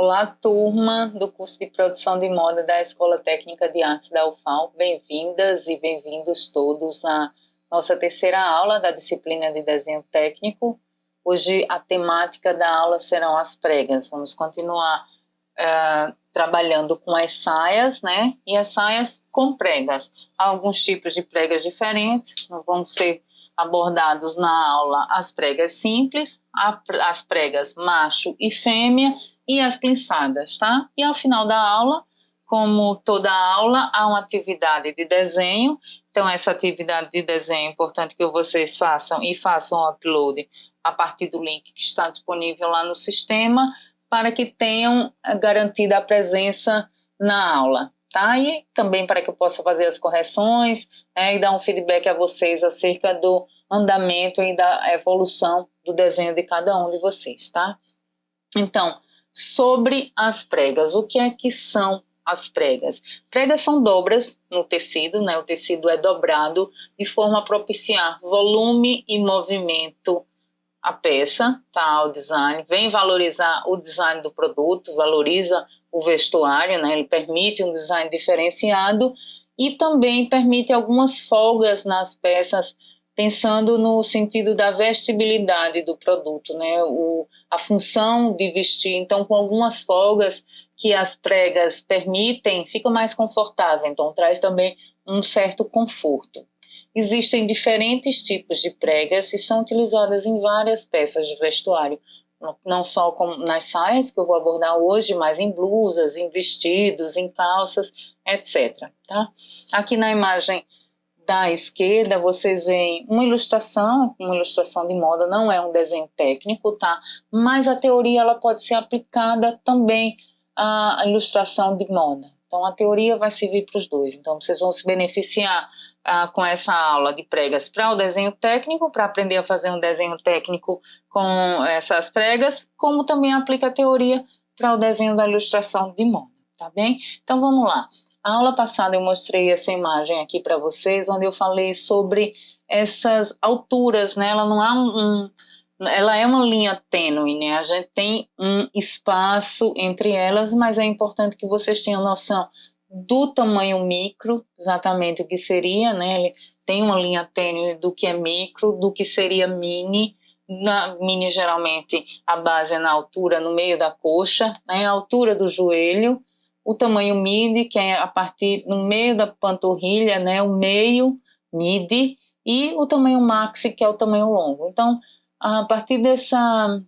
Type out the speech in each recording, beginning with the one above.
Olá, turma do curso de Produção de Moda da Escola Técnica de Artes da UFAL. Bem-vindas e bem-vindos todos na nossa terceira aula da disciplina de Desenho Técnico. Hoje a temática da aula serão as pregas. Vamos continuar trabalhando com as saias, né? E as saias com pregas. Há alguns tipos de pregas diferentes, vão ser abordados na aula as pregas simples, as pregas macho e fêmea e as plinçadas, tá? E ao final da aula, como toda aula, há uma atividade de desenho. Então, essa atividade de desenho é importante que vocês façam e façam o upload a partir do link que está disponível lá no sistema, para que tenham garantida a presença na aula, tá? E também para que eu possa fazer as correções, né, e dar um feedback a vocês acerca do andamento e da evolução do desenho de cada um de vocês, tá? Então, sobre as pregas, o que é que são as pregas? Pregas são dobras no tecido, né? O tecido é dobrado de forma a propiciar volume e movimento à peça, tá? O design vem valorizar o design do produto, valoriza o vestuário, né? Ele permite um design diferenciado e também permite algumas folgas nas peças, pensando no sentido da vestibilidade do produto, né? A função de vestir. Então, com algumas folgas que as pregas permitem, fica mais confortável, então traz também um certo conforto. Existem diferentes tipos de pregas e são utilizadas em várias peças de vestuário, não só como nas saias, que eu vou abordar hoje, mas em blusas, em vestidos, em calças, etc. Tá? Aqui na imagem da esquerda, vocês veem uma ilustração de moda, não é um desenho técnico, tá? Mas a teoria ela pode ser aplicada também à ilustração de moda. Então, a teoria vai servir para os dois. Então, vocês vão se beneficiar com essa aula de pregas para o desenho técnico, para aprender a fazer um desenho técnico com essas pregas, como também aplica a teoria para o desenho da ilustração de moda, tá bem? Então, vamos lá. A aula passada eu mostrei essa imagem aqui para vocês, onde eu falei sobre essas alturas, né? Ela não há ela é uma linha tênue, né? A gente tem um espaço entre elas, mas é importante que vocês tenham noção do tamanho micro, exatamente o que seria, né? Ele tem uma linha tênue do que é micro, do que seria mini. Na mini, geralmente, a base é na altura, no meio da coxa, né? A altura do joelho. O tamanho midi, que é a partir no meio da panturrilha, né? O meio midi. E o tamanho maxi, que é o tamanho longo. Então, a partir dessa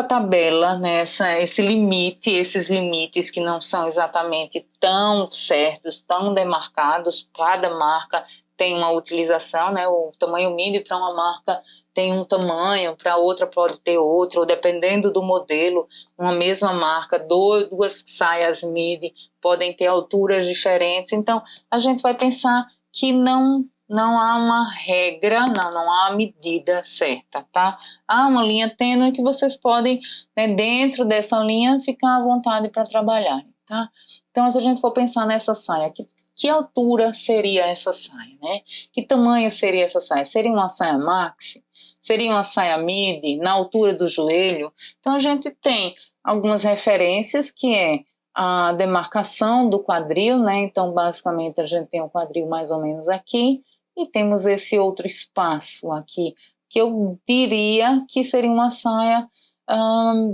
tabela, né, esses limites que não são exatamente tão certos, tão demarcados, cada marca tem uma utilização, né, o tamanho midi para uma marca tem um tamanho, para outra pode ter outro, dependendo do modelo, uma mesma marca, duas saias midi podem ter alturas diferentes, então a gente vai pensar que não há uma regra, não há uma medida certa, tá? Há uma linha tênue que vocês podem, né, dentro dessa linha, ficar à vontade para trabalhar, tá? Então, se a gente for pensar nessa saia, que altura seria essa saia, né? Que tamanho seria essa saia? Seria uma saia maxi? Seria uma saia midi, na altura do joelho? Então, a gente tem algumas referências, que é a demarcação do quadril, né? Então, basicamente, a gente tem um quadril mais ou menos aqui, e temos esse outro espaço aqui, que eu diria que seria uma saia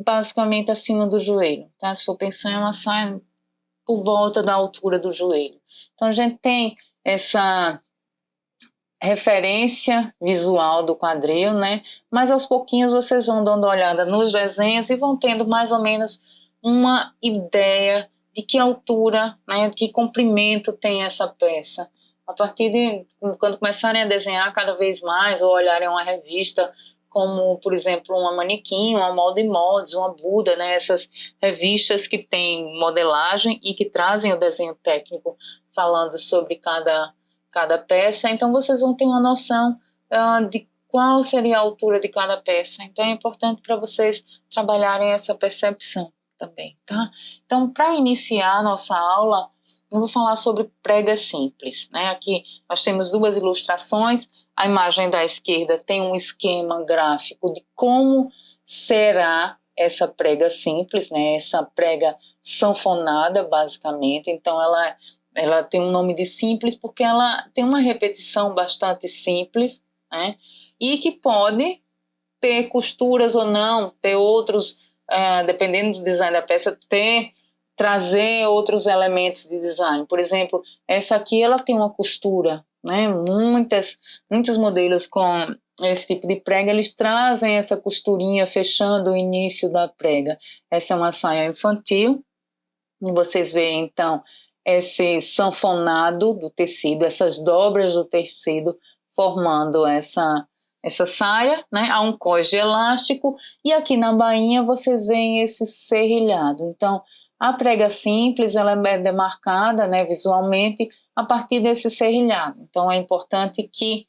basicamente acima do joelho, tá? Se for pensar em uma saia por volta da altura do joelho. Então, a gente tem essa referência visual do quadril, né? Mas aos pouquinhos vocês vão dando uma olhada nos desenhos e vão tendo mais ou menos uma ideia de que altura, né, que comprimento tem essa peça. A partir de quando começarem a desenhar cada vez mais, ou olharem uma revista como, por exemplo, uma manequim, uma Molde Mods, uma Buda, né, essas revistas que têm modelagem e que trazem o desenho técnico falando sobre cada peça, então vocês vão ter uma noção de qual seria a altura de cada peça. Então é importante para vocês trabalharem essa percepção também, tá? Então, para iniciar a nossa aula, eu vou falar sobre pregas simples, né? Aqui nós temos duas ilustrações. A imagem da esquerda tem um esquema gráfico de como será essa prega simples, né, essa prega sanfonada, basicamente. Então, ela tem um nome de simples porque ela tem uma repetição bastante simples, né, e que pode ter costuras ou não, ter outros, dependendo do design da peça, trazer outros elementos de design. Por exemplo, essa aqui ela tem uma costura, né? Muitos modelos com esse tipo de prega, eles trazem essa costurinha fechando o início da prega. Essa é uma saia infantil, e vocês veem então esse sanfonado do tecido, essas dobras do tecido formando essa saia, né? Há um cós de elástico e aqui na bainha vocês veem esse serrilhado. Então, a prega simples, ela é demarcada, né, visualmente a partir desse serrilhado. Então, é importante que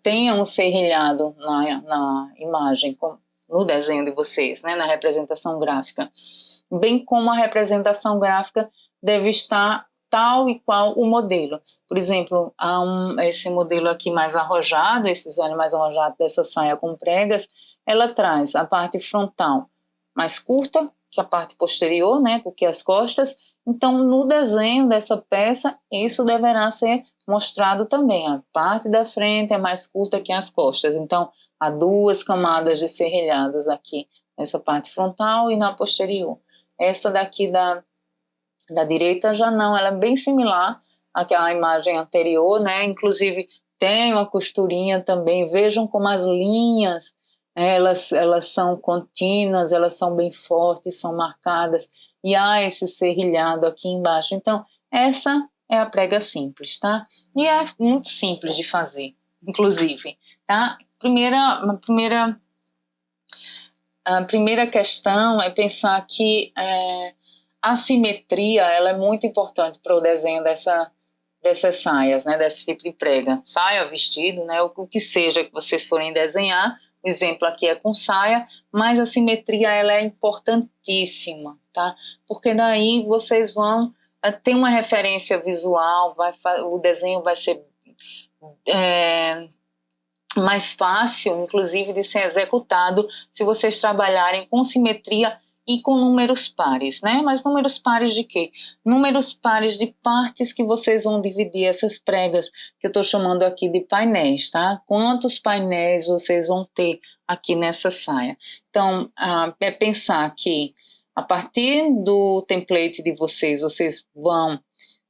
tenha um serrilhado na imagem, no desenho de vocês, né, na representação gráfica. Bem como a representação gráfica deve estar tal e qual o modelo. Por exemplo, esse modelo aqui mais arrojado, esse design mais arrojado dessa saia com pregas, ela traz a parte frontal mais curta que a parte posterior, né, do que as costas. Então, no desenho dessa peça, isso deverá ser mostrado também. A parte da frente é mais curta que as costas. Então, há 2 camadas de serrilhados aqui, nessa parte frontal e na posterior. Essa daqui da direita já não, ela é bem similar à imagem anterior, né? Inclusive tem uma costurinha também. Vejam como as linhas, elas são contínuas, elas são bem fortes, são marcadas, e há esse serrilhado aqui embaixo. Então, essa é a prega simples, tá? E é muito simples de fazer, inclusive, tá? A primeira questão é pensar que a simetria ela é muito importante para o desenho dessas saias, né, desse tipo de prega. Saia, vestido, né, o que seja que vocês forem desenhar, o exemplo aqui é com saia, mas a simetria ela é importantíssima, tá? Porque daí vocês vão ter uma referência visual, o desenho vai ser mais fácil, inclusive, de ser executado se vocês trabalharem com simetria e com números pares, né? Mas números pares de quê? Números pares de partes que vocês vão dividir essas pregas, que eu estou chamando aqui de painéis, tá? Quantos painéis vocês vão ter aqui nessa saia? Então, é pensar que a partir do template de vocês vão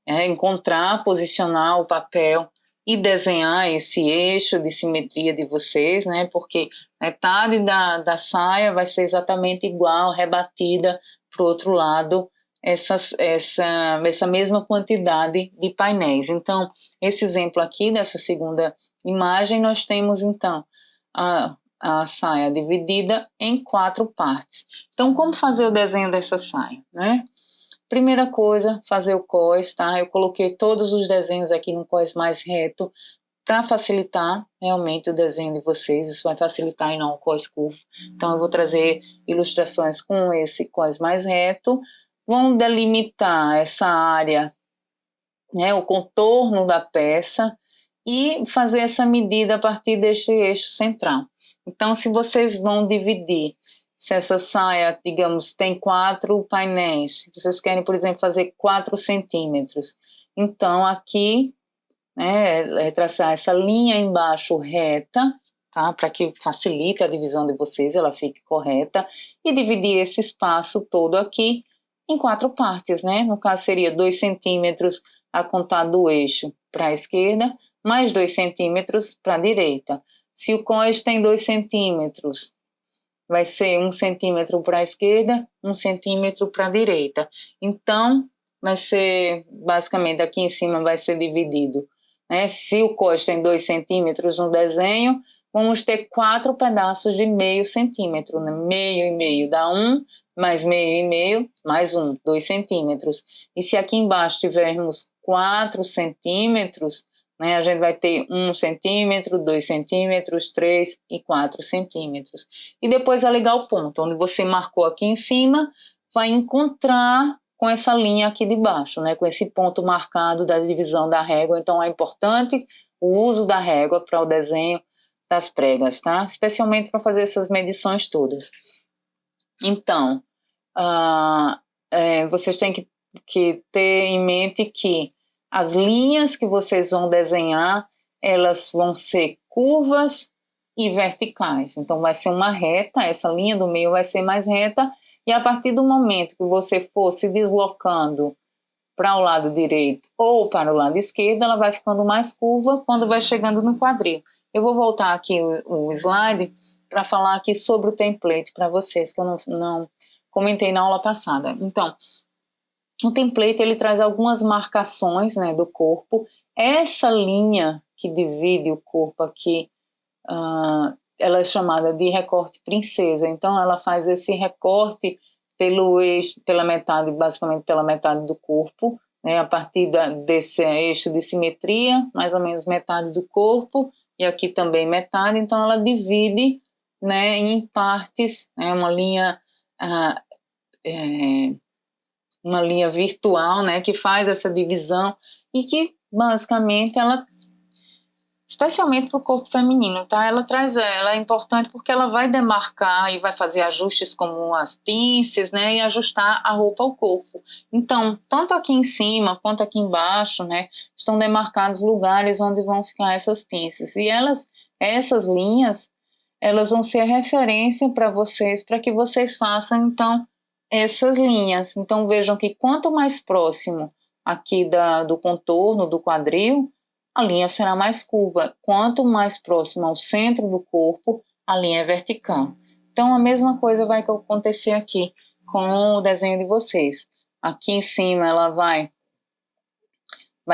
encontrar, posicionar o papel e desenhar esse eixo de simetria de vocês, né? Porque metade da saia vai ser exatamente igual, rebatida para o outro lado, essa mesma quantidade de painéis. Então, esse exemplo aqui, dessa segunda imagem, nós temos, então, a saia dividida em 4 partes. Então, como fazer o desenho dessa saia, né? Primeira coisa, fazer o cós, tá? Eu coloquei todos os desenhos aqui no cós mais reto para facilitar realmente o desenho de vocês. Isso vai facilitar e não o cós curvo. Então, eu vou trazer ilustrações com esse cós mais reto. Vão delimitar essa área, né, o contorno da peça e fazer essa medida a partir deste eixo central. Então, se vocês vão dividir, se essa saia, digamos, tem 4 painéis, se vocês querem, por exemplo, fazer 4 centímetros, então aqui, né, traçar essa linha embaixo reta, tá, para que facilite a divisão de vocês, ela fique correta, e dividir esse espaço todo aqui em 4 partes, né, no caso seria 2 centímetros a contar do eixo para a esquerda, mais 2 centímetros para a direita. Se o cós tem 2 centímetros, vai ser 1 centímetro para a esquerda, 1 centímetro para a direita. Então, vai ser, basicamente, aqui em cima vai ser dividido, né? Se o cós tem 2 centímetros no desenho, vamos ter 4 pedaços de meio centímetro, né? Meio e meio dá 1, mais meio e meio, mais 1, 2 centímetros. E se aqui embaixo tivermos 4 centímetros, né, a gente vai ter 1 centímetro, 2 centímetros, 3 e 4 centímetros. E depois é ligar o ponto, onde você marcou aqui em cima, vai encontrar com essa linha aqui de baixo, né, com esse ponto marcado da divisão da régua. Então é importante o uso da régua para o desenho das pregas, tá? Especialmente para fazer essas medições todas. Então, vocês têm que ter em mente que as linhas que vocês vão desenhar, elas vão ser curvas e verticais. Então, vai ser uma reta, essa linha do meio vai ser mais reta, e a partir do momento que você for se deslocando para o lado direito ou para o lado esquerdo, ela vai ficando mais curva quando vai chegando no quadril. Eu vou voltar aqui o slide para falar aqui sobre o template para vocês, que eu não comentei na aula passada. Então, o template ele traz algumas marcações, né, do corpo. Essa linha que divide o corpo aqui, ela é chamada de recorte princesa. Então, ela faz esse recorte pelo eixo, pela metade, basicamente pela metade do corpo, né, a partir desse eixo de simetria, mais ou menos metade do corpo, e aqui também metade. Então, ela divide, né, em partes, né, uma linha virtual, né, que faz essa divisão e que basicamente ela, especialmente para o corpo feminino, tá? Ela é importante porque ela vai demarcar e vai fazer ajustes como as pinças, né, e ajustar a roupa ao corpo. Então, tanto aqui em cima quanto aqui embaixo, né, estão demarcados lugares onde vão ficar essas pinças. E essas linhas, elas vão ser referência para vocês, para que vocês façam, então, essas linhas. Então, vejam que quanto mais próximo aqui do contorno do quadril, a linha será mais curva. Quanto mais próximo ao centro do corpo, a linha é vertical. Então, a mesma coisa vai acontecer aqui com o desenho de vocês. Aqui em cima, ela vai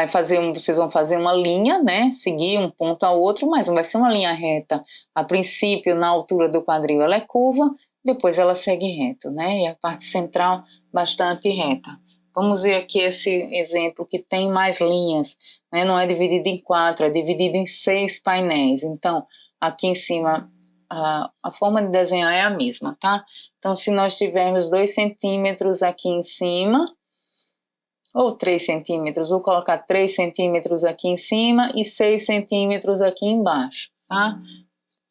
fazer vocês vão fazer uma linha, né? Seguir um ponto ao outro, mas não vai ser uma linha reta. A princípio, na altura do quadril, ela é curva, depois ela segue reto, né? E a parte central bastante reta. Vamos ver aqui esse exemplo que tem mais linhas, né? Não é dividido em 4, é dividido em 6 painéis. Então, aqui em cima, a forma de desenhar é a mesma, tá? Então, se nós tivermos 2 centímetros aqui em cima, ou 3 centímetros, vou colocar 3 centímetros aqui em cima e 6 centímetros aqui embaixo, tá?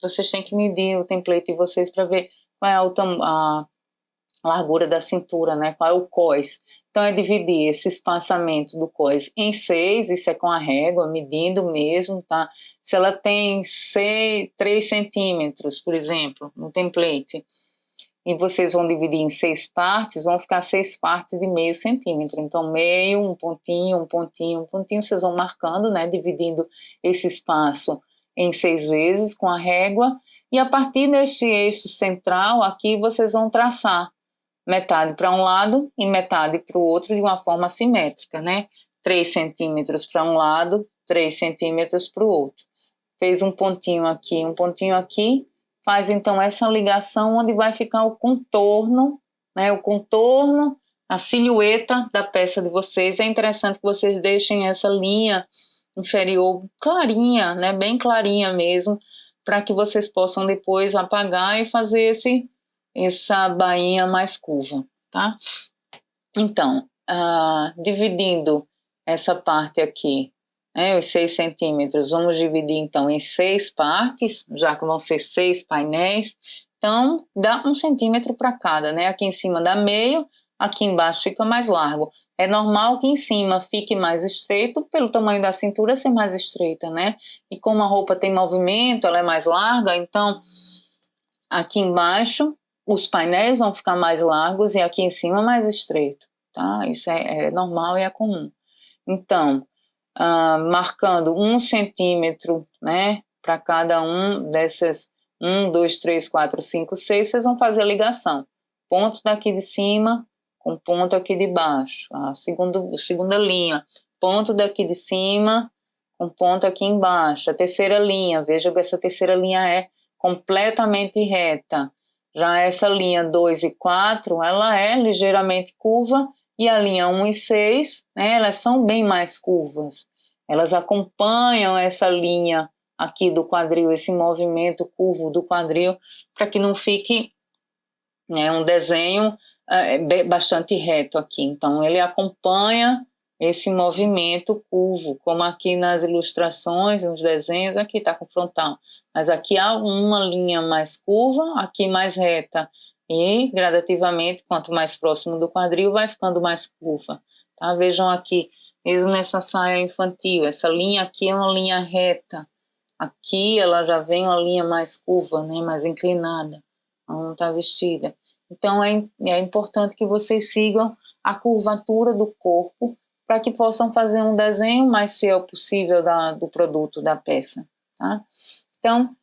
Vocês têm que medir o template de vocês para ver qual é a largura da cintura, né? Qual é o cós. Então, é dividir esse espaçamento do cós em 6, isso é com a régua, medindo mesmo, tá? Se ela tem 3 centímetros, por exemplo, no template, e vocês vão dividir em 6 partes, vão ficar 6 partes de meio centímetro. Então, meio, um pontinho, um pontinho, um pontinho, vocês vão marcando, né, dividindo esse espaço em 6 vezes com a régua, e a partir deste eixo central, aqui vocês vão traçar metade para um lado e metade para o outro de uma forma simétrica, né? 3 centímetros para um lado, 3 centímetros para o outro. Fez um pontinho aqui, faz então essa ligação onde vai ficar o contorno, né? O contorno, a silhueta da peça de vocês. É interessante que vocês deixem essa linha inferior clarinha, né? Bem clarinha mesmo, para que vocês possam depois apagar e fazer essa bainha mais curva, tá? Então, dividindo essa parte aqui, né, os 6 centímetros, vamos dividir então em 6 partes, já que vão ser 6 painéis, então dá 1 centímetro para cada, né? Aqui em cima dá meio, aqui embaixo fica mais largo. É normal que em cima fique mais estreito, pelo tamanho da cintura ser mais estreita, né? E como a roupa tem movimento, ela é mais larga, então aqui embaixo os painéis vão ficar mais largos e aqui em cima mais estreito, tá? Isso é normal e é comum. Então, marcando 1 centímetro, né, para cada um dessas 1, 2, 3, 4, 5, 6, vocês vão fazer a ligação. Ponto daqui de cima com ponto aqui de baixo, a segunda linha. Ponto daqui de cima com ponto aqui embaixo. A terceira linha, veja que essa terceira linha é completamente reta. Já essa linha 2 e 4, ela é ligeiramente curva, e a linha 1 e 6, né, elas são bem mais curvas. Elas acompanham essa linha aqui do quadril, esse movimento curvo do quadril, para que não fique, né, um desenho bastante reto aqui. Então, ele acompanha esse movimento curvo, como aqui nas ilustrações, nos desenhos, aqui está com frontal. Mas aqui há uma linha mais curva, aqui mais reta, E, gradativamente, quanto mais próximo do quadril, vai ficando mais curva, tá? Vejam aqui, mesmo nessa saia infantil, essa linha aqui é uma linha reta. Aqui ela já vem uma linha mais curva, né, mais inclinada, não está vestida. Então é importante que vocês sigam a curvatura do corpo para que possam fazer um desenho mais fiel possível do produto, da peça, tá? Então,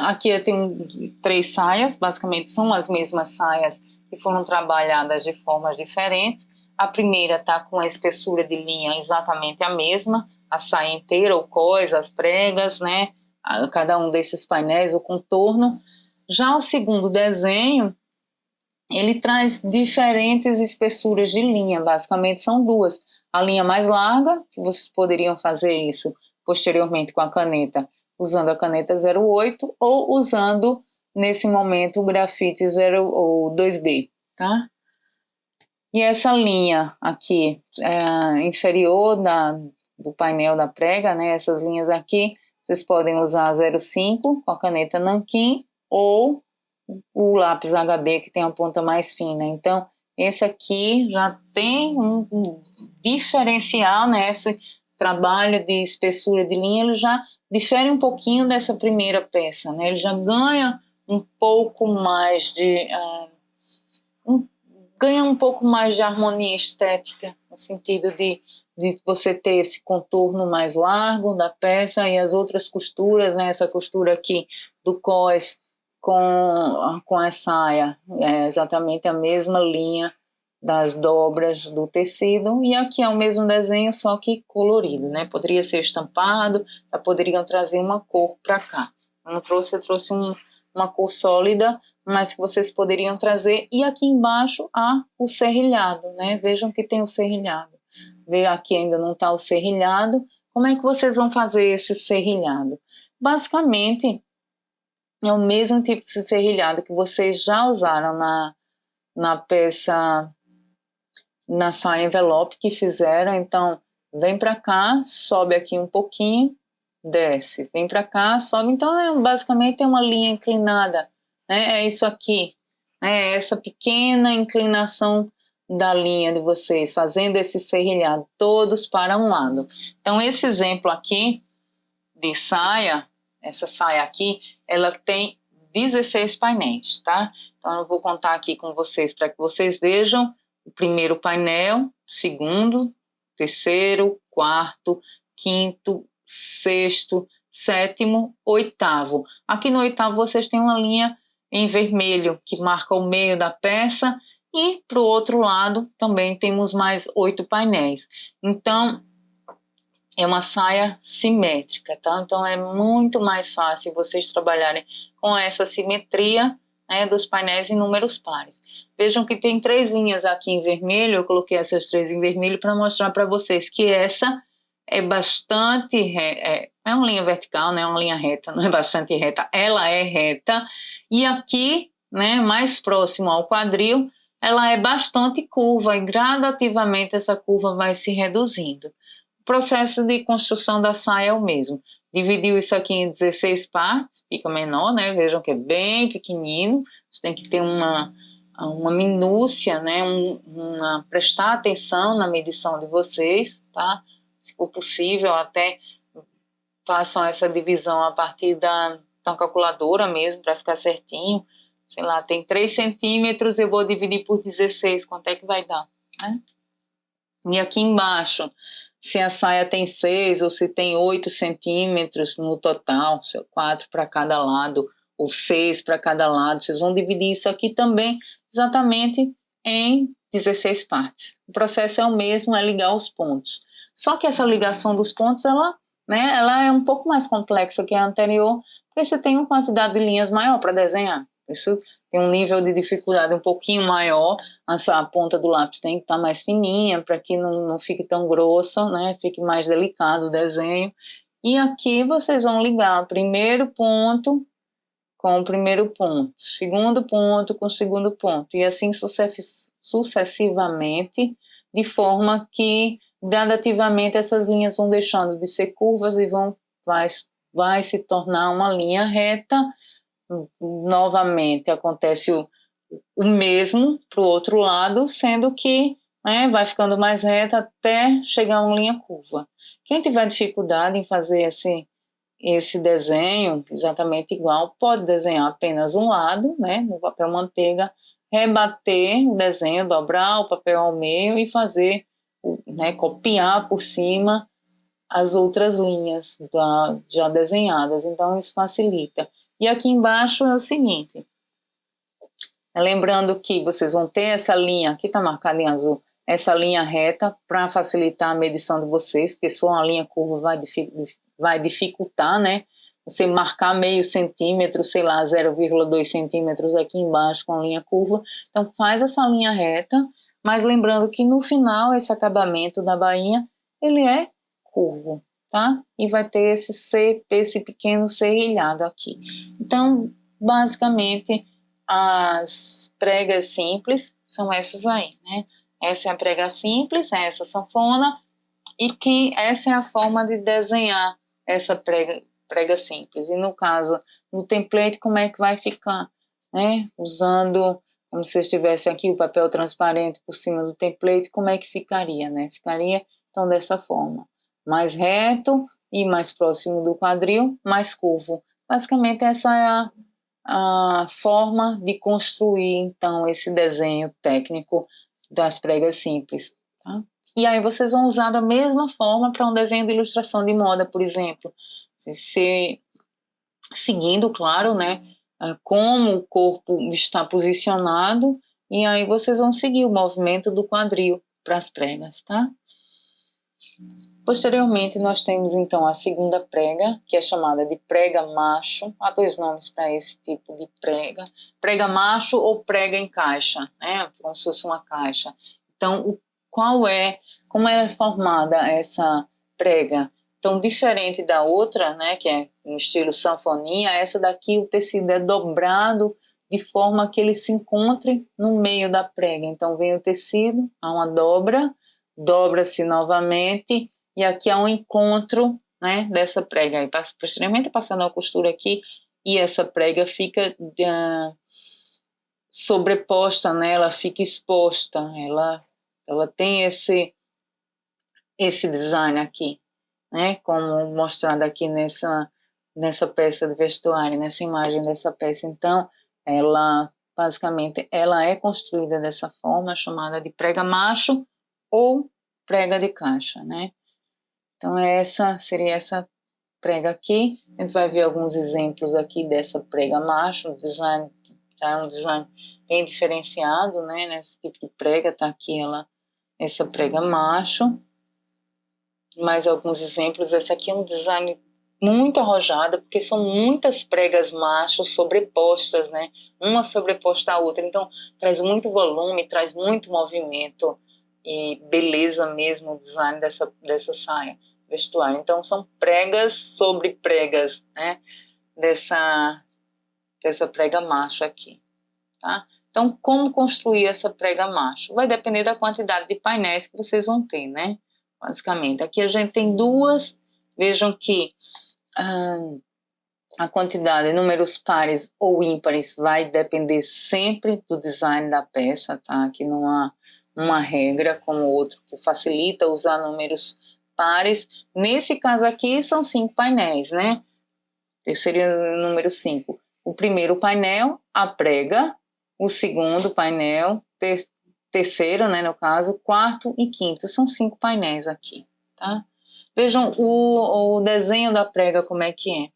aqui eu tenho 3 saias, basicamente são as mesmas saias que foram trabalhadas de formas diferentes. A primeira está com a espessura de linha exatamente a mesma, a saia inteira, o cós, as pregas, né? Cada um desses painéis, o contorno. Já o segundo desenho, ele traz diferentes espessuras de linha, basicamente são 2. A linha mais larga, que vocês poderiam fazer isso posteriormente com a caneta, usando a caneta 08 ou usando, nesse momento, o grafite 2B, tá? E essa linha aqui, inferior do painel da prega, né, essas linhas aqui, vocês podem usar a 05 com a caneta nanquim ou o lápis HB que tem a ponta mais fina. Então, esse aqui já tem um diferencial, né, esse trabalho de espessura de linha, ele já difere um pouquinho dessa primeira peça, né, ele já ganha um pouco mais de... ganha um pouco mais de harmonia estética, no sentido de você ter esse contorno mais largo da peça e as outras costuras, né, essa costura aqui do cós com a saia, é exatamente a mesma linha das dobras do tecido, e aqui é o mesmo desenho, só que colorido, né, poderia ser estampado, já poderiam trazer uma cor para cá. Eu trouxe uma cor sólida, mas que vocês poderiam trazer, e aqui embaixo há o serrilhado, né? Vejam que tem o serrilhado. Aqui ainda não está o serrilhado. Como é que vocês vão fazer esse serrilhado? Basicamente, é o mesmo tipo de serrilhado que vocês já usaram na peça, na saia envelope que fizeram. Então, vem para cá, sobe aqui um pouquinho, desce, vem para cá, sobe. Então, basicamente é uma linha inclinada, né? É isso aqui, né? É essa pequena inclinação da linha de vocês, fazendo esse serrilhado, todos para um lado. Então, esse exemplo aqui de saia, essa saia aqui, ela tem 16 painéis, tá? Então, eu vou contar aqui com vocês para que vocês vejam o primeiro painel, segundo, terceiro, quarto, quinto, sexto, sétimo, oitavo. Aqui no oitavo vocês têm uma linha em vermelho que marca o meio da peça e para o outro lado também temos mais 8 painéis. Então, é uma saia simétrica, tá? Então é muito mais fácil vocês trabalharem com essa simetria, né, dos painéis em números pares. Vejam que tem 3 linhas aqui em vermelho, eu coloquei essas 3 em vermelho para mostrar para vocês que essa é bastante, é uma linha vertical, né, uma linha reta, não é bastante reta, ela é reta, e aqui, né, mais próximo ao quadril, ela é bastante curva, e gradativamente essa curva vai se reduzindo. O processo de construção da saia é o mesmo. Dividiu isso aqui em 16 partes, fica menor, né? Vejam que é bem pequenino. Você tem que ter uma minúcia, né? Prestar atenção na medição de vocês, tá? Se for possível, até façam essa divisão a partir da calculadora mesmo, para ficar certinho. Sei lá, tem 3 centímetros, eu vou dividir por 16, quanto é que vai dar, né? E aqui embaixo, se a saia tem 6 ou se tem 8 centímetros no total, 4 para cada lado ou 6 para cada lado, vocês vão dividir isso aqui também exatamente em 16 partes. O processo é o mesmo, é ligar os pontos. Só que essa ligação dos pontos, ela é um pouco mais complexa que a anterior, porque você tem uma quantidade de linhas maior para desenhar. Isso tem um nível de dificuldade um pouquinho maior, a ponta do lápis tem que estar mais fininha para que não fique tão grossa, né? Fique mais delicado o desenho. E aqui vocês vão ligar o primeiro ponto com o primeiro ponto, segundo ponto com o segundo ponto, e assim sucessivamente, de forma que gradativamente essas linhas vão deixando de ser curvas e vai se tornar uma linha reta. Novamente acontece o mesmo para o outro lado, sendo que, né, vai ficando mais reta até chegar a uma linha curva. Quem tiver dificuldade em fazer esse desenho exatamente igual, pode desenhar apenas um lado, né, no papel manteiga, rebater o desenho, dobrar o papel ao meio e fazer, né, copiar por cima as outras linhas já desenhadas, então isso facilita. E aqui embaixo é o seguinte, lembrando que vocês vão ter essa linha, aqui está marcada em azul, essa linha reta para facilitar a medição de vocês, porque só uma linha curva vai dificultar, né? Você marcar meio centímetro, sei lá, 0,2 centímetros aqui embaixo com a linha curva. Então faz essa linha reta, mas lembrando que no final esse acabamento da bainha, ele é curvo, tá? E vai ter esse pequeno serrilhado aqui. Então, basicamente, as pregas simples são essas aí, né? Essa é a prega simples, essa sanfona, e que essa é a forma de desenhar essa prega simples. E no caso, no template, como é que vai ficar, né? Usando, como se estivesse aqui o papel transparente por cima do template, como é que ficaria, né? Ficaria, então, dessa forma. Mais reto e mais próximo do quadril, mais curvo. Basicamente, essa é a forma de construir, então, esse desenho técnico das pregas simples, tá? E aí vocês vão usar da mesma forma para um desenho de ilustração de moda, por exemplo. Seguindo, claro, né, como o corpo está posicionado, e aí vocês vão seguir o movimento do quadril para as pregas, tá? Posteriormente, nós temos então a segunda prega, que é chamada de prega macho. Há dois nomes para esse tipo de prega: prega macho ou prega em caixa, né? Como se fosse uma caixa. Então, como é formada essa prega? Então, diferente da outra, né, que é no estilo sanfoninha, essa daqui o tecido é dobrado de forma que ele se encontre no meio da prega. Então, vem o tecido, há uma dobra-se novamente, e aqui há um encontro, né, dessa prega. Aí, posteriormente, passando a costura aqui, e essa prega fica sobreposta, né, ela fica exposta, ela tem esse design aqui, né, como mostrado aqui nessa peça de vestuário, nessa imagem dessa peça. Então, basicamente, ela é construída dessa forma, chamada de prega macho ou prega de caixa, né? Então, seria essa prega aqui. A gente vai ver alguns exemplos aqui dessa prega macho, já é um design bem diferenciado, né? Nesse tipo de prega, tá aqui essa prega macho. Mais alguns exemplos. Esse aqui é um design muito arrojado, porque são muitas pregas machos sobrepostas, né? Uma sobreposta à outra. Então, traz muito volume, traz muito movimento e beleza mesmo o design dessa saia, vestuário. Então, são pregas sobre pregas, né? Dessa prega macho aqui, tá? Então, como construir essa prega macho? Vai depender da quantidade de painéis que vocês vão ter, né? Basicamente, aqui a gente tem duas. Vejam que a quantidade, números pares ou ímpares, vai depender sempre do design da peça, tá? Aqui não há uma regra como outro que facilita usar números pares. Nesse caso aqui são 5 painéis, né? Seria o número 5. O primeiro painel, a prega, o segundo painel, terceiro, né, no caso, quarto e quinto. São 5 painéis aqui, tá? Vejam o desenho da prega como é que é.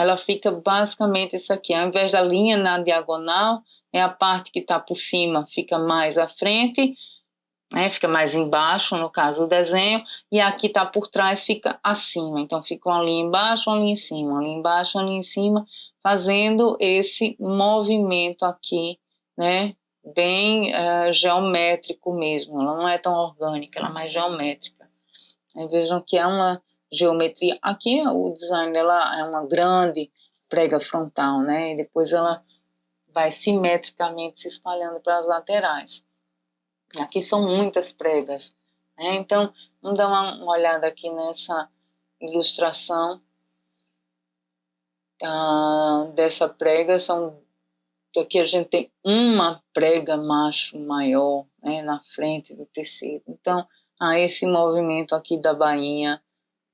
Ela fica basicamente isso aqui. Ao invés da linha na diagonal, é a parte que está por cima, fica mais à frente, né, fica mais embaixo, no caso do desenho, e aqui está por trás, fica acima. Então, fica uma linha embaixo, uma linha em cima, uma linha embaixo, uma linha em cima, fazendo esse movimento aqui, né, bem geométrico mesmo. Ela não é tão orgânica, ela é mais geométrica. Aí vejam que é uma geometria. Aqui o design dela é uma grande prega frontal, né, e depois ela vai simetricamente se espalhando para as laterais. Aqui são muitas pregas, né? Então, vamos dar uma olhada aqui nessa ilustração dessa prega. São aqui a gente tem uma prega macho maior, né, na frente do tecido. Então, há esse movimento aqui da bainha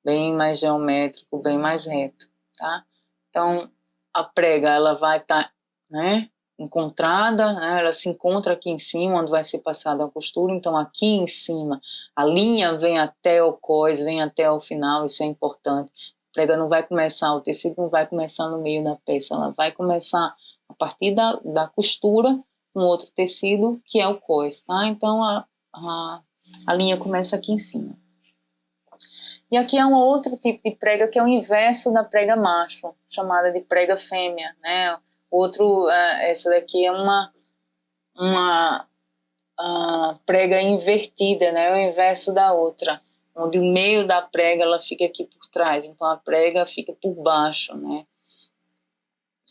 bem mais geométrico, bem mais reto, tá? Então, a prega, ela vai estar, né, encontrada, né, ela se encontra aqui em cima, onde vai ser passada a costura. Então, aqui em cima, a linha vem até o cós, vem até o final, isso é importante. A prega não vai começar, o tecido não vai começar no meio da peça, ela vai começar a partir da costura, um outro tecido, que é o cós, tá? Então, a linha começa aqui em cima. E aqui é um outro tipo de prega que é o inverso da prega macho, chamada de prega fêmea, né? Essa daqui é uma prega invertida, né? É o inverso da outra, onde o meio da prega ela fica aqui por trás, então a prega fica por baixo, né?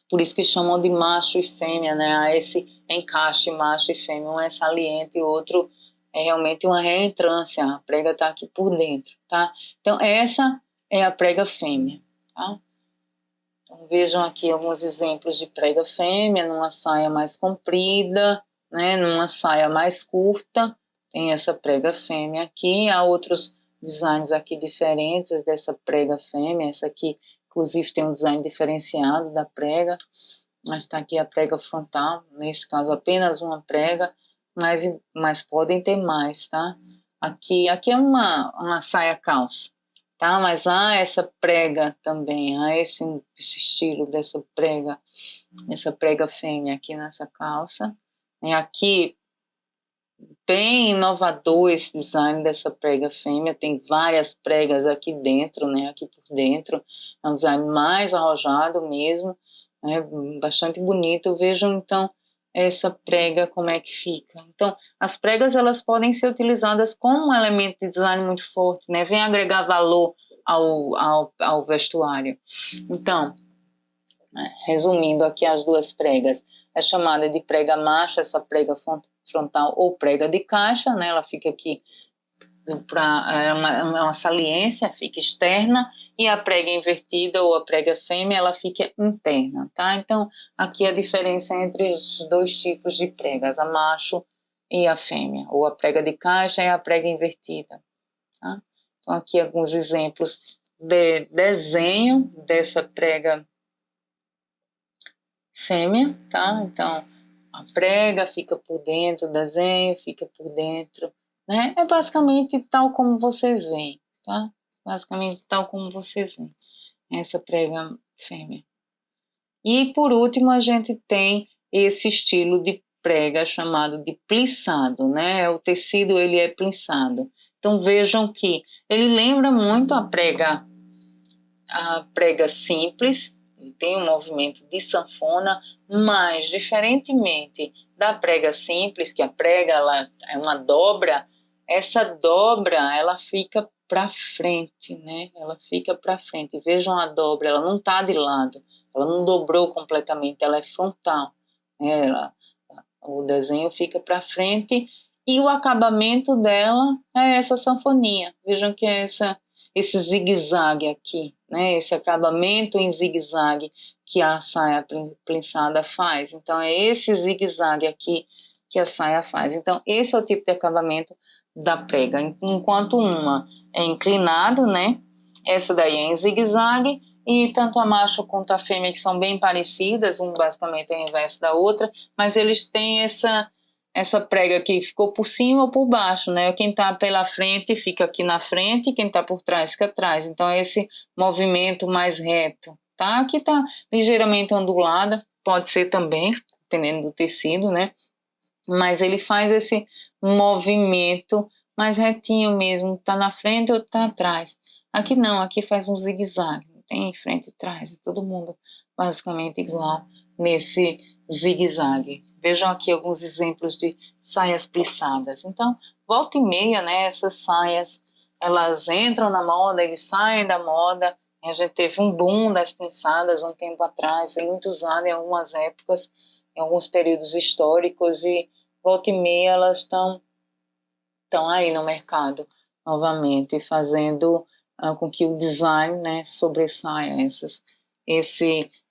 Por isso que chamam de macho e fêmea, né? Há esse encaixe macho e fêmea, um é saliente e o outro é realmente uma reentrância, a prega está aqui por dentro, tá? Então, essa é a prega fêmea, tá? Então, vejam aqui alguns exemplos de prega fêmea, numa saia mais comprida, né? Numa saia mais curta, tem essa prega fêmea aqui, há outros designs aqui diferentes dessa prega fêmea, essa aqui, inclusive, tem um design diferenciado da prega, mas está aqui a prega frontal, nesse caso apenas uma prega, mas podem ter mais, tá? Aqui é uma saia calça, tá? Mas há essa prega também, há esse estilo essa prega fêmea aqui nessa calça. E aqui, bem inovador esse design dessa prega fêmea, tem várias pregas aqui dentro, né? Aqui por dentro, é um design mais arrojado mesmo, né, bastante bonito. Vejam então essa prega como é que fica. Então, as pregas elas podem ser utilizadas como um elemento de design muito forte, né? Vem agregar valor ao vestuário. Então, né, resumindo aqui as duas pregas, é chamada de prega macho, essa prega frontal ou prega de caixa, né? Ela fica aqui é uma saliência, fica externa, e a prega invertida ou a prega fêmea, ela fica interna, tá? Então, aqui a diferença entre os dois tipos de pregas, a macho e a fêmea, ou a prega de caixa e a prega invertida, tá? Então, aqui alguns exemplos de desenho dessa prega fêmea, tá? Então, a prega fica por dentro, o desenho fica por dentro, né? É basicamente tal como vocês veem, tá? Basicamente tal como vocês veem, essa prega fêmea. E por último, a gente tem esse estilo de prega chamado de plissado, né? O tecido ele é plissado. Então vejam que ele lembra muito a prega simples, tem um movimento de sanfona, mas diferentemente da prega simples, que a prega ela é uma dobra, essa dobra ela fica para frente, né? Ela fica para frente. Vejam a dobra, ela não está de lado, ela não dobrou completamente, ela é frontal, né? O desenho fica para frente e o acabamento dela é essa sanfoninha. Vejam que é esse zigue-zague aqui, né? Esse acabamento em zigue-zague que a saia plissada faz. Então, é esse zigue-zague aqui que a saia faz. Então, esse é o tipo de acabamento da prega. Enquanto uma é inclinado, né? Essa daí é em zigue-zague, e tanto a macho quanto a fêmea, que são bem parecidas, um basicamente é o inverso da outra, mas eles têm essa prega que ficou por cima ou por baixo, né? Quem está pela frente fica aqui na frente, quem está por trás fica atrás. Então, é esse movimento mais reto, tá? Aqui está ligeiramente ondulada, pode ser também, dependendo do tecido, né? Mas ele faz esse movimento mais retinho mesmo, tá na frente ou tá atrás. Aqui não, aqui faz um zigue-zague, não tem frente e trás, é todo mundo basicamente igual nesse zigue-zague. Vejam aqui alguns exemplos de saias plissadas. Então, volta e meia, né, essas saias, elas entram na moda, eles saem da moda. A gente teve um boom das plissadas um tempo atrás, foi muito usado em algumas épocas, em alguns períodos históricos, e volta e meia elas estão aí no mercado novamente, fazendo com que o design, né, sobressaia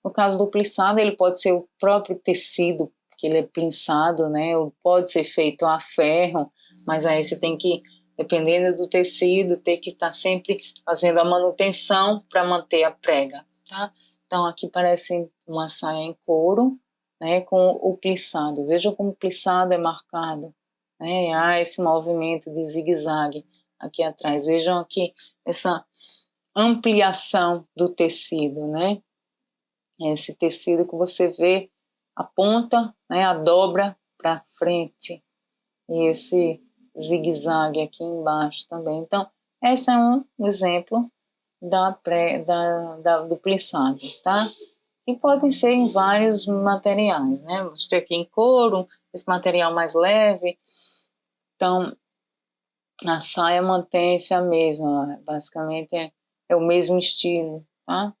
No caso do plissado, ele pode ser o próprio tecido, que ele é pinçado, né? Ou pode ser feito a ferro, mas aí você tem que, dependendo do tecido, ter que estar sempre fazendo a manutenção para manter a prega, tá? Então aqui parece uma saia em couro, né? Com o plissado. Veja como o plissado é marcado, né? Há esse movimento de zigue-zague aqui atrás. Vejam aqui essa ampliação do tecido, né? Esse tecido que você vê a ponta, né, a dobra para frente, e esse zigue-zague aqui embaixo também. Então, esse é um exemplo do plissado, tá? E podem ser em vários materiais, né? Mostrei aqui em couro, esse material mais leve. Então, a saia mantém-se a mesma, basicamente é o mesmo estilo, tá?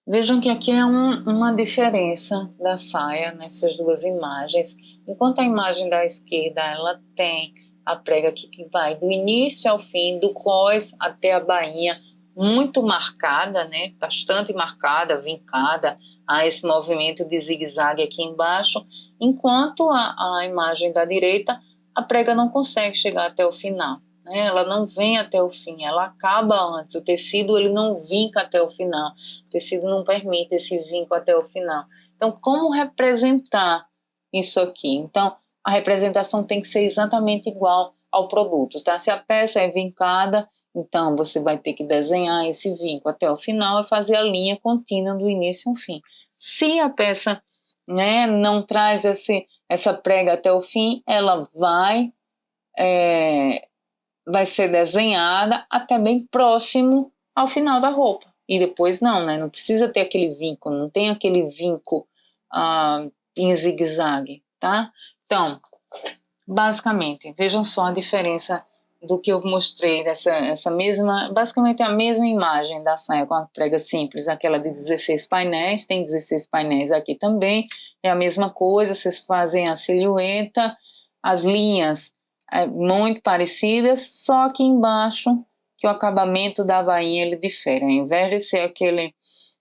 Vejam que aqui é uma diferença da saia nessas duas imagens. Enquanto a imagem da esquerda ela tem a prega aqui que vai do início ao fim, do cós até a bainha, muito marcada, né? Bastante marcada, vincada, há esse movimento de zigue-zague aqui embaixo, enquanto a imagem da direita, a prega não consegue chegar até o final, né? Ela não vem até o fim, ela acaba antes, o tecido ele não vinca até o final. O tecido não permite esse vínculo até o final. Então, como representar isso aqui? Então, a representação tem que ser exatamente igual ao produto, tá? Se a peça é vincada, então você vai ter que desenhar esse vínculo até o final e fazer a linha contínua do início ao fim. Se a peça, né, não traz essa prega até o fim, ela vai ser desenhada até bem próximo ao final da roupa. E depois não, né? Não precisa ter aquele vínculo, não tem aquele vínculo em zigue-zague, tá? Então, basicamente, vejam só a diferença do que eu mostrei essa mesma, basicamente a mesma imagem da saia com a prega simples, aquela de 16 painéis, tem 16 painéis aqui também, é a mesma coisa, vocês fazem a silhueta, as linhas muito parecidas, só aqui embaixo que o acabamento da bainha ele difere, ao invés de ser aquele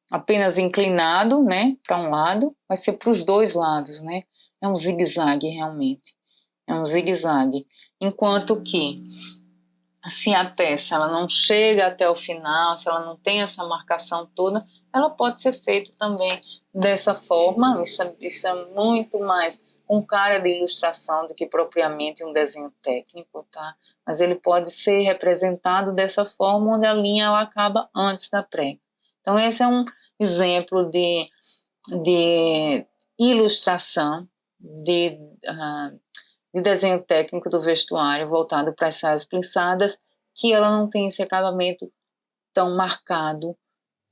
apenas inclinado, né, para um lado, vai ser para os dois lados, né, é um zigue-zague realmente. É um zigue-zague. Enquanto que, se a peça ela não chega até o final, se ela não tem essa marcação toda, ela pode ser feita também dessa forma. Isso é muito mais com cara de ilustração do que propriamente um desenho técnico, tá? Mas ele pode ser representado dessa forma, onde a linha ela acaba antes da prega. Então, esse é um exemplo de ilustração, de desenho técnico do vestuário voltado para as saias plissadas, que ela não tem esse acabamento tão marcado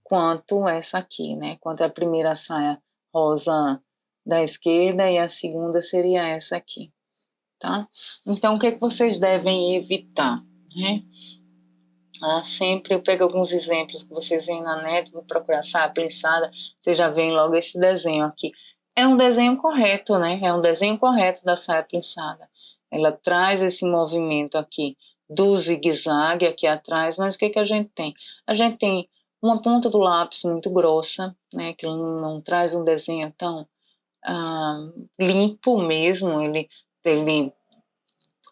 quanto essa aqui, né? Quanto a primeira saia rosa da esquerda e a segunda seria essa aqui, tá? Então, o que é que vocês devem evitar, né? Sempre eu pego alguns exemplos que vocês veem na net, vou procurar saia plissada, vocês já veem logo esse desenho aqui. É um desenho correto, né? É um desenho correto da saia plissada. Ela traz esse movimento aqui do zigue-zague aqui atrás, mas o que que a gente tem? A gente tem uma ponta do lápis muito grossa, né? Que não traz um desenho tão limpo mesmo.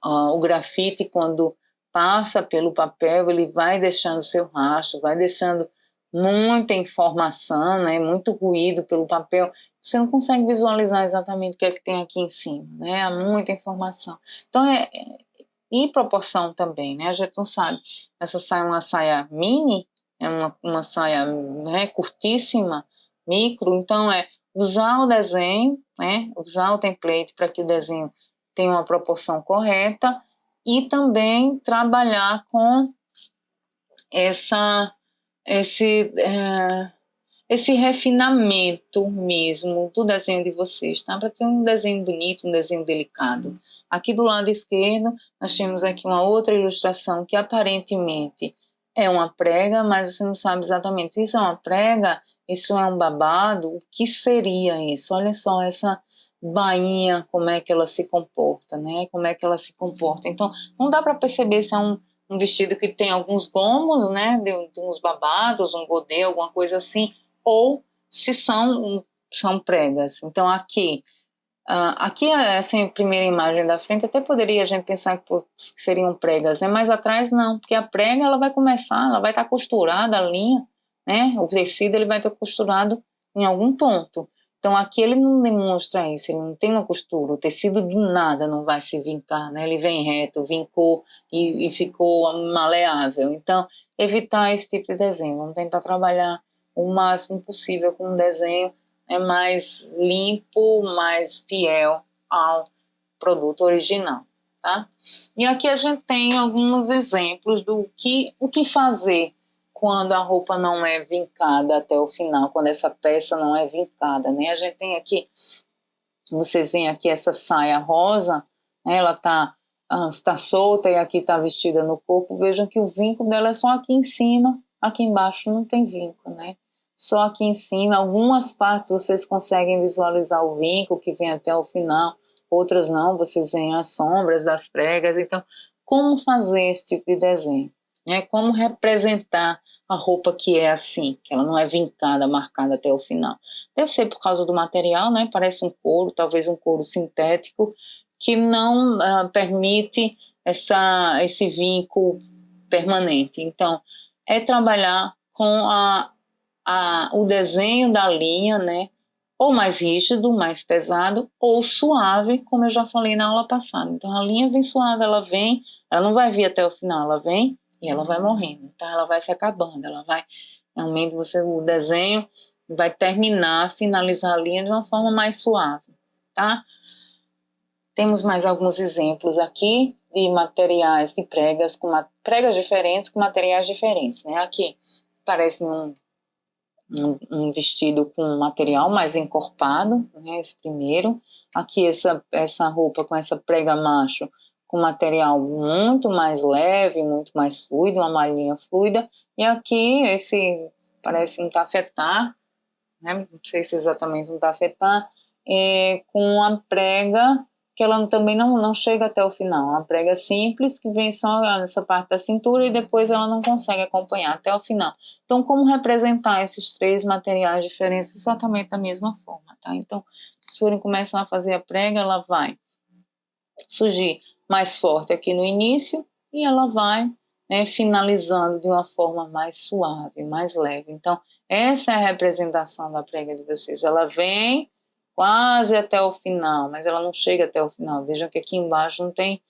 O grafite, quando passa pelo papel, ele vai deixando seu rastro, vai deixando muita informação, né, muito ruído pelo papel, você não consegue visualizar exatamente o que é que tem aqui em cima, né, há muita informação. Então, e proporção também, né, a gente não sabe, essa saia é uma saia mini, é uma saia, né, curtíssima, micro, então usar o desenho, né, usar o template para que o desenho tem uma proporção correta e também trabalhar com esse, esse refinamento mesmo do desenho de vocês, tá? Para ter um desenho bonito, um desenho delicado. Aqui do lado esquerdo, nós temos aqui uma outra ilustração que aparentemente é uma prega, mas você não sabe exatamente se isso é uma prega, isso é um babado, o que seria isso? Olha só essa bainha, como é que ela se comporta, né? Como é que ela se comporta. Então, não dá para perceber se é um vestido que tem alguns gomos, né? De uns babados, um godê, alguma coisa assim, ou se são pregas. Então, aqui essa primeira imagem da frente, até poderia a gente pensar que seriam pregas, né? Mas atrás não, porque a prega ela vai começar, ela vai estar costurada, a linha, né? O tecido ele vai estar costurado em algum ponto. Então aqui ele não demonstra isso, ele não tem uma costura, o tecido do nada não vai se vincar, né? Ele vem reto, vincou e ficou maleável. Então, evitar esse tipo de desenho, vamos tentar trabalhar o máximo possível com um desenho mais limpo, mais fiel ao produto original, tá? E aqui a gente tem alguns exemplos o que fazer quando a roupa não é vincada até o final, quando essa peça não é vincada, né? A gente tem aqui, vocês veem aqui essa saia rosa, né? Ela está solta e aqui está vestida no corpo. Vejam que o vinco dela é só aqui em cima, aqui embaixo não tem vinco, né? Só aqui em cima, algumas partes vocês conseguem visualizar o vinco que vem até o final, outras não, vocês veem as sombras das pregas. Então, como fazer esse tipo de desenho? Né? Como representar a roupa que é assim, que ela não é vincada, marcada até o final? Deve ser por causa do material, né? Parece um couro, talvez um couro sintético, que não permite esse vinco permanente. Então, é trabalhar com o desenho da linha, né? Ou mais rígido, mais pesado, ou suave, como eu já falei na aula passada. Então, a linha vem suave, ela não vai vir até o final, ela vem e ela vai morrendo, tá? Ela vai se acabando, ela vai, realmente, o desenho vai finalizar a linha de uma forma mais suave, tá? Temos mais alguns exemplos aqui de materiais, de pregas, pregas diferentes com materiais diferentes, né? Aqui parece um vestido com material mais encorpado, né, esse primeiro. Aqui essa roupa com essa prega macho com material muito mais leve, muito mais fluido, uma malhinha fluida. E aqui esse parece um tafetá, né, não sei se é exatamente um tafetá, com a prega que ela também não chega até o final, uma prega simples que vem só nessa parte da cintura e depois ela não consegue acompanhar até o final. Então, como representar esses três materiais diferentes exatamente da mesma forma, tá? Então, se forem começar a fazer a prega, ela vai surgir mais forte aqui no início e ela vai, né, finalizando de uma forma mais suave, mais leve. Então, essa é a representação da prega de vocês. Ela vem quase até o final, mas ela não chega até o final. Vejam que aqui embaixo não tem,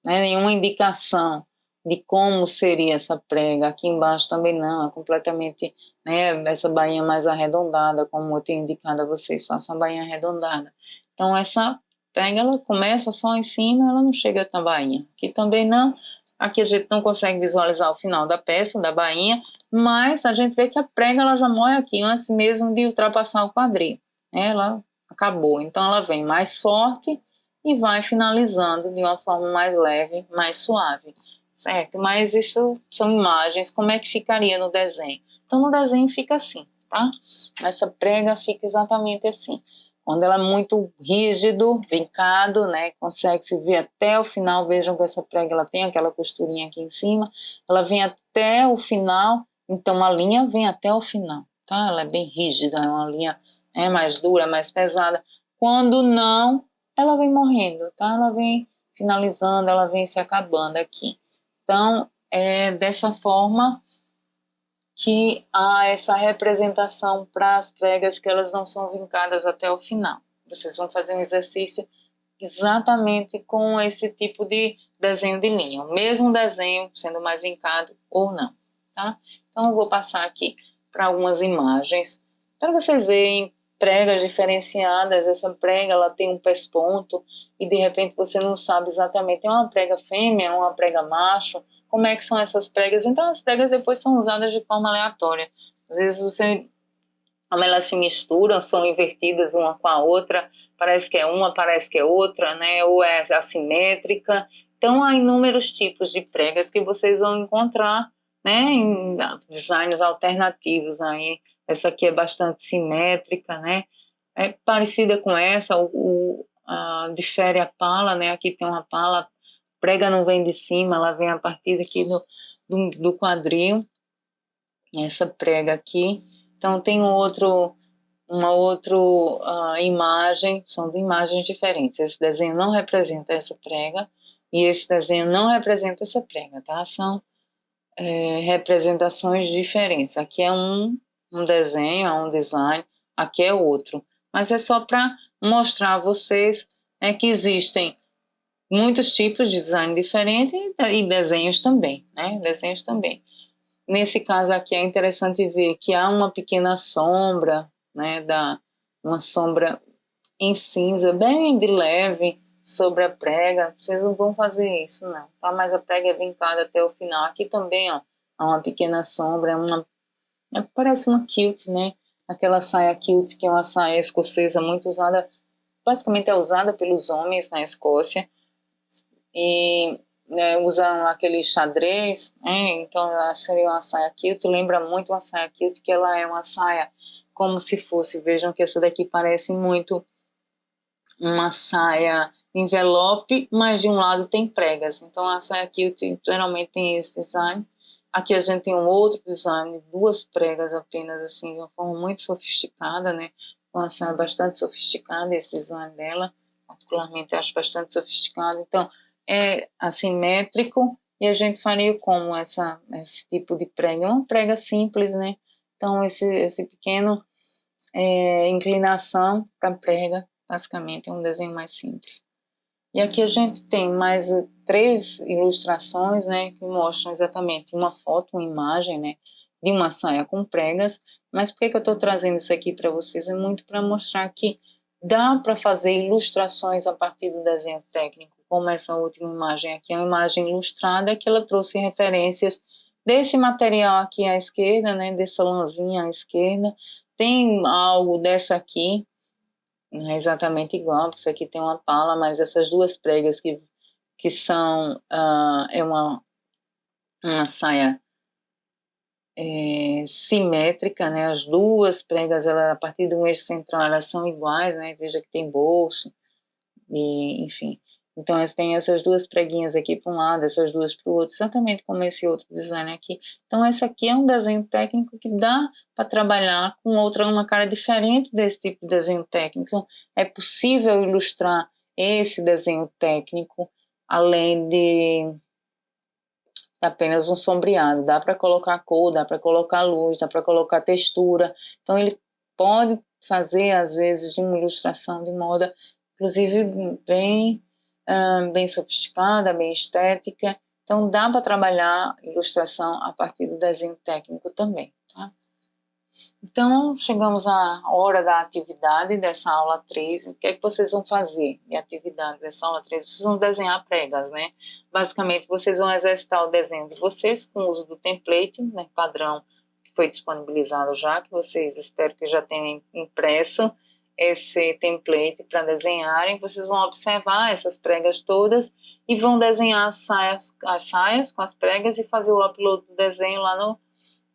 né, nenhuma indicação de como seria essa prega. Aqui embaixo também não, é completamente, né, essa bainha mais arredondada, como eu tenho indicado a vocês, façam a bainha arredondada. Então, essa prega, ela começa só em cima, ela não chega na bainha. Aqui também não. Aqui a gente não consegue visualizar o final da peça, da bainha, mas a gente vê que a prega ela já morre aqui antes mesmo de ultrapassar o quadril, né? Ela acabou. Então ela vem mais forte e vai finalizando de uma forma mais leve, mais suave, certo? Mas isso são imagens, como é que ficaria no desenho? Então no desenho fica assim, tá? Essa prega fica exatamente assim. Quando ela é muito rígido, vincado, né, consegue se ver até o final. Vejam que essa prega ela tem aquela costurinha aqui em cima, ela vem até o final, então a linha vem até o final, tá? Ela é bem rígida, é uma linha mais dura, mais pesada. Quando não, ela vem morrendo, tá? Ela vem finalizando, ela vem se acabando aqui. Então, é dessa forma que há essa representação para as pregas que elas não são vincadas até o final. Vocês vão fazer um exercício exatamente com esse tipo de desenho de linha, o mesmo desenho sendo mais vincado ou não, tá? Então eu vou passar aqui para algumas imagens para vocês verem pregas diferenciadas. Essa prega ela tem um pesponto e de repente você não sabe exatamente, é uma prega fêmea, é uma prega macho, como é que são essas pregas. Então as pregas depois são usadas de forma aleatória. Às vezes como elas se misturam, são invertidas uma com a outra, parece que é uma, parece que é outra, né? Ou é assimétrica. Então há inúmeros tipos de pregas que vocês vão encontrar, né, em designs alternativos aí. Essa aqui é bastante simétrica, né? É parecida com essa, difere a pala, né? Aqui tem uma pala, prega não vem de cima, ela vem a partir aqui do quadril. Essa prega aqui Então tem uma outra imagem, são imagens diferentes. Esse desenho não representa essa prega e esse desenho não representa essa prega, tá? São representações diferentes. Aqui é um desenho, é um design, aqui é outro. Mas é só para mostrar a vocês que existem muitos tipos de design diferentes e desenhos também, né? Desenhos também. Nesse caso aqui é interessante ver que há uma pequena sombra, né? Uma sombra em cinza, bem de leve, sobre a prega. Vocês não vão fazer isso, não, tá? Mas a prega é vincada até o final. Aqui também, ó, há uma pequena sombra, parece uma kilt, né? Aquela saia kilt, que é uma saia escocesa muito usada, basicamente é usada pelos homens na Escócia, e usam aquele xadrez, então seria uma saia kilt, lembra muito uma saia kilt, que ela é uma saia como se fosse, vejam que essa daqui parece muito uma saia envelope, mas de um lado tem pregas. Então a saia kilt geralmente tem esse design. Aqui a gente tem um outro design, duas pregas apenas, assim, de uma forma muito sofisticada, né? Uma saia bastante sofisticada, esse design dela, particularmente acho bastante sofisticado. Então é assimétrico e a gente faria como esse tipo de prega? Uma prega simples, né? Então esse pequeno inclinação para prega, basicamente, é um desenho mais simples. E aqui a gente tem mais 3 ilustrações, né, que mostram exatamente uma foto, uma imagem, né, de uma saia com pregas. Mas por que eu estou trazendo isso aqui para vocês? É muito para mostrar que dá para fazer ilustrações a partir do desenho técnico, como essa última imagem aqui, é uma imagem ilustrada que ela trouxe referências desse material aqui à esquerda, né, dessa lãzinha à esquerda. Tem algo dessa aqui, não é exatamente igual, porque isso aqui tem uma pala, mas essas duas pregas que são, é uma saia simétrica, né? As duas pregas, ela, a partir de um eixo central, elas são iguais, né? Veja que tem bolso, e enfim. Então, tem essas duas preguinhas aqui para um lado, essas duas para o outro, exatamente como esse outro design aqui. Então, esse aqui é um desenho técnico que dá para trabalhar com uma cara diferente desse tipo de desenho técnico. Então, é possível ilustrar esse desenho técnico além de apenas um sombreado. Dá para colocar cor, dá para colocar luz, dá para colocar textura. Então, ele pode fazer, às vezes, de uma ilustração de moda, inclusive bem sofisticada, bem estética. Então, dá para trabalhar ilustração a partir do desenho técnico também, tá? Então, chegamos à hora da atividade dessa aula 3. O que é que vocês vão fazer de atividade dessa aula 3? Vocês vão desenhar pregas, né? Basicamente, vocês vão exercitar o desenho de vocês com o uso do template, né, padrão, que foi disponibilizado já, que vocês espero que já tenham impresso esse template para desenharem. Vocês vão observar essas pregas todas e vão desenhar as saias com as pregas e fazer o upload do desenho lá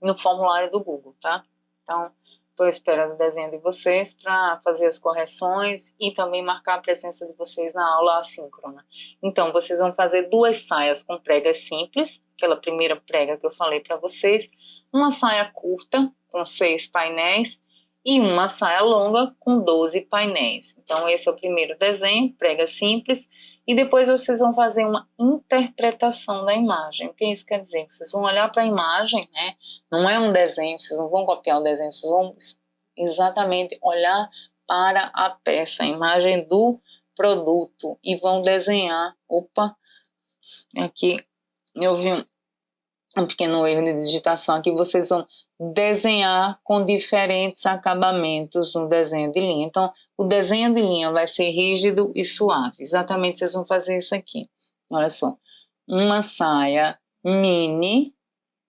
no formulário do Google, tá? Então, estou esperando o desenho de vocês para fazer as correções e também marcar a presença de vocês na aula assíncrona. Então, vocês vão fazer 2 saias com pregas simples, aquela primeira prega que eu falei para vocês, uma saia curta com 6 painéis e uma saia longa com 12 painéis. Então, esse é o primeiro desenho, prega simples. E depois vocês vão fazer uma interpretação da imagem. O que isso quer dizer? Vocês vão olhar para a imagem, né? Não é um desenho, vocês não vão copiar o desenho, vocês vão exatamente olhar para a peça, a imagem do produto e vão desenhar. Opa, aqui eu vi um pequeno erro de digitação aqui. Vocês vão desenhar com diferentes acabamentos no desenho de linha. Então, o desenho de linha vai ser rígido e suave. Exatamente, vocês vão fazer isso aqui. Olha só, uma saia mini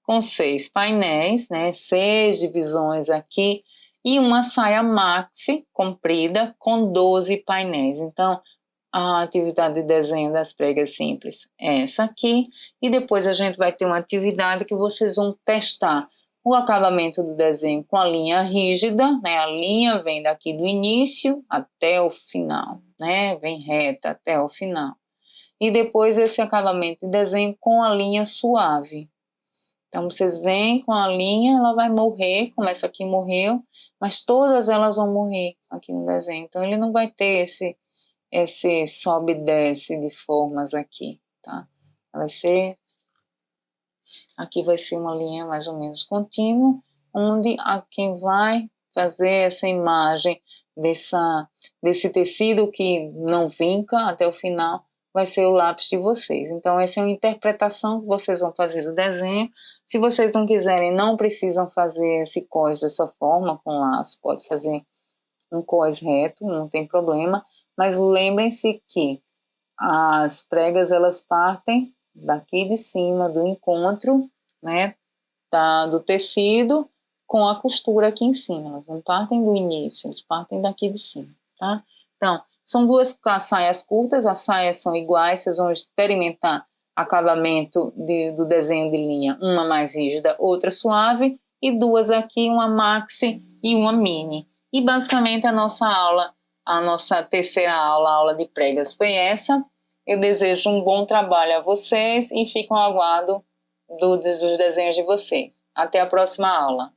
com 6 painéis, né? 6 divisões aqui. E uma saia maxi comprida com 12 painéis. Então, a atividade de desenho das pregas simples é essa aqui, e depois a gente vai ter uma atividade que vocês vão testar o acabamento do desenho com a linha rígida, né? A linha vem daqui do início até o final, né? Vem reta até o final. E depois esse acabamento de desenho com a linha suave. Então, vocês veem com a linha, ela vai morrer, começa aqui, morreu, mas todas elas vão morrer aqui no desenho. Então, ele não vai ter esse sobe e desce de formas aqui, tá? Vai ser, aqui vai ser uma linha mais ou menos contínua, onde a quem vai fazer essa imagem desse tecido que não vinca até o final, vai ser o lápis de vocês. Então, essa é uma interpretação que vocês vão fazer do desenho. Se vocês não quiserem, não precisam fazer esse cós dessa forma, com laço, pode fazer um cós reto, não tem problema, mas lembrem-se que as pregas, elas partem daqui de cima, do encontro, né, do tecido com a costura aqui em cima, elas não partem do início, elas partem daqui de cima, tá? Então, são duas saias curtas, as saias são iguais, vocês vão experimentar acabamento do desenho de linha, uma mais rígida, outra suave, e duas aqui, uma maxi e uma mini. E basicamente a nossa terceira aula, a aula de pregas, foi essa. Eu desejo um bom trabalho a vocês e fico ao aguardo dos desenhos de vocês. Até a próxima aula.